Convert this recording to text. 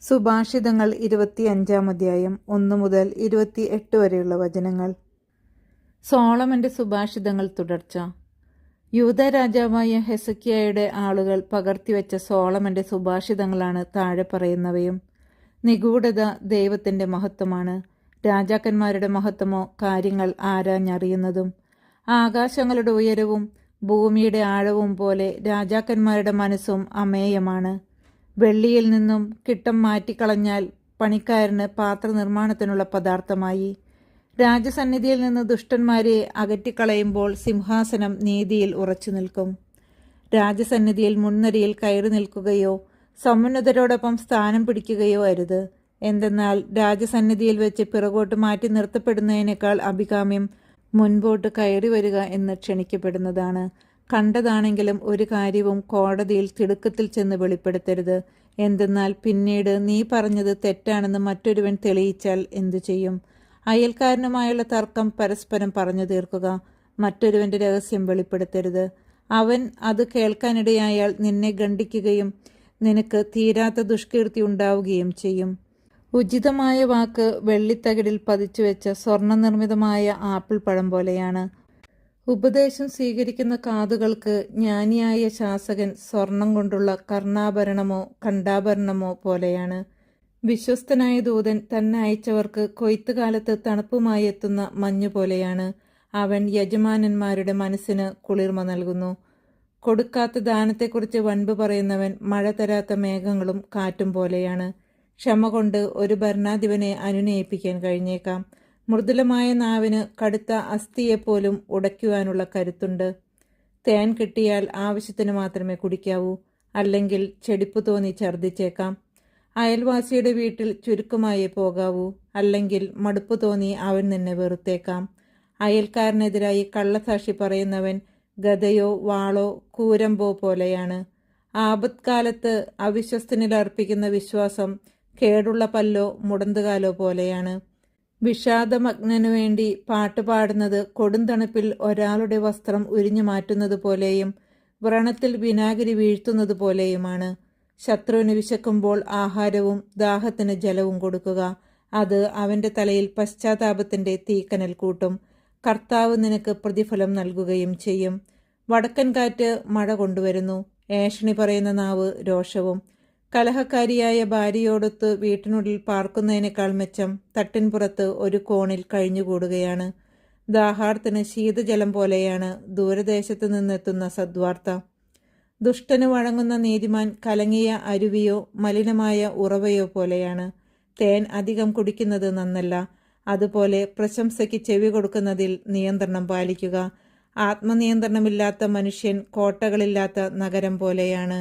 സുഭാഷിതങ്ങൾ 25-ാം അധ്യായം 1 മുതൽ 28 വരെയുള്ള വചനങ്ങൾ. സോളമന്റെ സുഭാഷിതങ്ങൾ തുടർച്ച. യൂദ രാജാവായ ഹെസക്കിയായുടെ ആളുകൾ പകർത്തിവെച്ച സോളമന്റെ സുഭാഷിതങ്ങളാണ് താഴെ പറയുന്നവയും. നിഗൂഢത ദൈവത്തിന്റെ മഹത്വമാണ്. രാജാക്കന്മാരുടെ മഹത്വമോ കാര്യങ്ങൾ ആരാഞ്ഞറിയുന്നതും. ആകാശങ്ങളുടെ ഉയരവും ഭൂമിയുടെ ആഴവും പോലെ രാജാക്കന്മാരുടെ മനസ്സും അമേയമാണ്. വെള്ളിയിൽ നിന്നും കിട്ടം മാറ്റിക്കളഞ്ഞാൽ പണിക്കാരന് പാത്രനിർമ്മാണത്തിനുള്ള പദാർത്ഥമായി. രാജസന്നിധിയിൽ നിന്ന് ദുഷ്ടന്മാരെ അകറ്റിക്കളയുമ്പോൾ സിംഹാസനം നീതിയിൽ ഉറച്ചു നിൽക്കും. രാജസന്നിധിയിൽ മുൻനിരയിൽ കയറി നിൽക്കുകയോ സമുന്നതരോടൊപ്പം സ്ഥാനം പിടിക്കുകയോ അരുത്. എന്തെന്നാൽ രാജസന്നിധിയിൽ വെച്ച് പിറകോട്ട് മാറ്റി നിർത്തപ്പെടുന്നതിനേക്കാൾ അഭികാമ്യം മുൻപോട്ട് കയറി വരിക എന്ന് ക്ഷണിക്കപ്പെടുന്നതാണ്. കണ്ടതാണെങ്കിലും ഒരു കാര്യവും കോടതിയിൽ തിടുക്കത്തിൽ ചെന്ന് വെളിപ്പെടുത്തരുത്. എന്തെന്നാൽ പിന്നീട് നീ പറഞ്ഞത് തെറ്റാണെന്ന് മറ്റൊരുവൻ തെളിയിച്ചാൽ എന്തു ചെയ്യും? അയൽക്കാരനുമായുള്ള തർക്കം പരസ്പരം പറഞ്ഞു തീർക്കുക. മറ്റൊരുവന്റെ രഹസ്യം വെളിപ്പെടുത്തരുത്. അവൻ അത് കേൾക്കാനിടയായാൽ നിന്നെ ഗണ്ഡിക്കുകയും നിനക്ക് തീരാത്ത ദുഷ്കീർത്തി ഉണ്ടാവുകയും ചെയ്യും. ഉചിതമായ വാക്ക് വെള്ളിത്തകിടിൽ പതിച്ചുവെച്ച സ്വർണ്ണനിർമ്മിതമായ ആപ്പിൾ പഴം പോലെയാണ്. ഉപദേശം സ്വീകരിക്കുന്ന കാതുകൾക്ക് ജ്ഞാനിയായ ശാസകൻ സ്വർണം കൊണ്ടുള്ള കർണാഭരണമോ കണ്ഠാഭരണമോ പോലെയാണ്. വിശ്വസ്തനായ ദൂതൻ തന്നെ അയച്ചവർക്ക് കൊയ്ത്തുകാലത്ത് തണുപ്പുമായി എത്തുന്ന മഞ്ഞു പോലെയാണ്. അവൻ യജമാനന്മാരുടെ മനസ്സിന് കുളിർമ നൽകുന്നു. കൊടുക്കാത്ത ദാനത്തെക്കുറിച്ച് വൻപ് പറയുന്നവൻ മഴ തരാത്ത മേഘങ്ങളും കാറ്റും പോലെയാണ്. ക്ഷമ കൊണ്ട് ഒരു ഭരണാധിപനെ അനുനയിപ്പിക്കാൻ കഴിഞ്ഞേക്കാം. മൃദുലമായ നാവിന് കടുത്ത അസ്ഥിയെപ്പോലും ഉടയ്ക്കുവാനുള്ള കരുത്തുണ്ട്. തേൻ കിട്ടിയാൽ ആവശ്യത്തിന് മാത്രമേ കുടിക്കാവൂ, അല്ലെങ്കിൽ ചെടിപ്പ് തോന്നി ഛർദ്ദിച്ചേക്കാം. അയൽവാസിയുടെ വീട്ടിൽ ചുരുക്കമായേ പോകാവൂ, അല്ലെങ്കിൽ മടുപ്പ് തോന്നി അവൻ നിന്നെ വെറുത്തേക്കാം. അയൽക്കാരനെതിരായി കള്ളസാക്ഷി പറയുന്നവൻ ഗദയോ വാളോ കൂരമ്പോ പോലെയാണ്. ആപത്കാലത്ത് അവിശ്വസ്തനിൽ അർപ്പിക്കുന്ന വിശ്വാസം കേടുള്ള പല്ലോ മുടന്തുകാലോ പോലെയാണ്. വിഷാദമഗ്നനു വേണ്ടി പാട്ടുപാടുന്നത് കൊടുന്തണുപ്പിൽ ഒരാളുടെ വസ്ത്രം ഉരിഞ്ഞു മാറ്റുന്നത് പോലെയും വ്രണത്തിൽ വിനാഗിരി വീഴ്ത്തുന്നത് പോലെയുമാണ്. ശത്രുവിന് വിശക്കുമ്പോൾ ആഹാരവും ദാഹത്തിന് ജലവും കൊടുക്കുക. അത് അവന്റെ തലയിൽ പശ്ചാത്താപത്തിന്റെ തീക്കനൽ കൂട്ടും. കർത്താവ് നിനക്ക് പ്രതിഫലം നൽകുകയും ചെയ്യും. വടക്കൻ കാറ്റ് മഴ കൊണ്ടുവരുന്നു. ഏഷണി പറയുന്ന നാവ് രോഷവും. കലഹക്കാരിയായ ഭാര്യയോടൊത്ത് വീട്ടിനുള്ളിൽ പാർക്കുന്നതിനേക്കാൾ മെച്ചം തട്ടിൻപുറത്ത് ഒരു കോണിൽ കഴിഞ്ഞുകൂടുകയാണ്. ദാഹാർത്തിന് ശീതജലം പോലെയാണ് ദൂരദേശത്ത് നിന്നെത്തുന്ന സദ്വാർത്ത. ദുഷ്ടന് വഴങ്ങുന്ന നീതിമാൻ കലങ്ങിയ അരുവിയോ മലിനമായ ഉറവയോ പോലെയാണ്. തേൻ അധികം കുടിക്കുന്നത് നന്നല്ല. അതുപോലെ പ്രശംസയ്ക്ക് ചെവി കൊടുക്കുന്നതിൽ നിയന്ത്രണം പാലിക്കുക. ആത്മനിയന്ത്രണമില്ലാത്ത മനുഷ്യൻ കോട്ടകളില്ലാത്ത നഗരം പോലെയാണ്.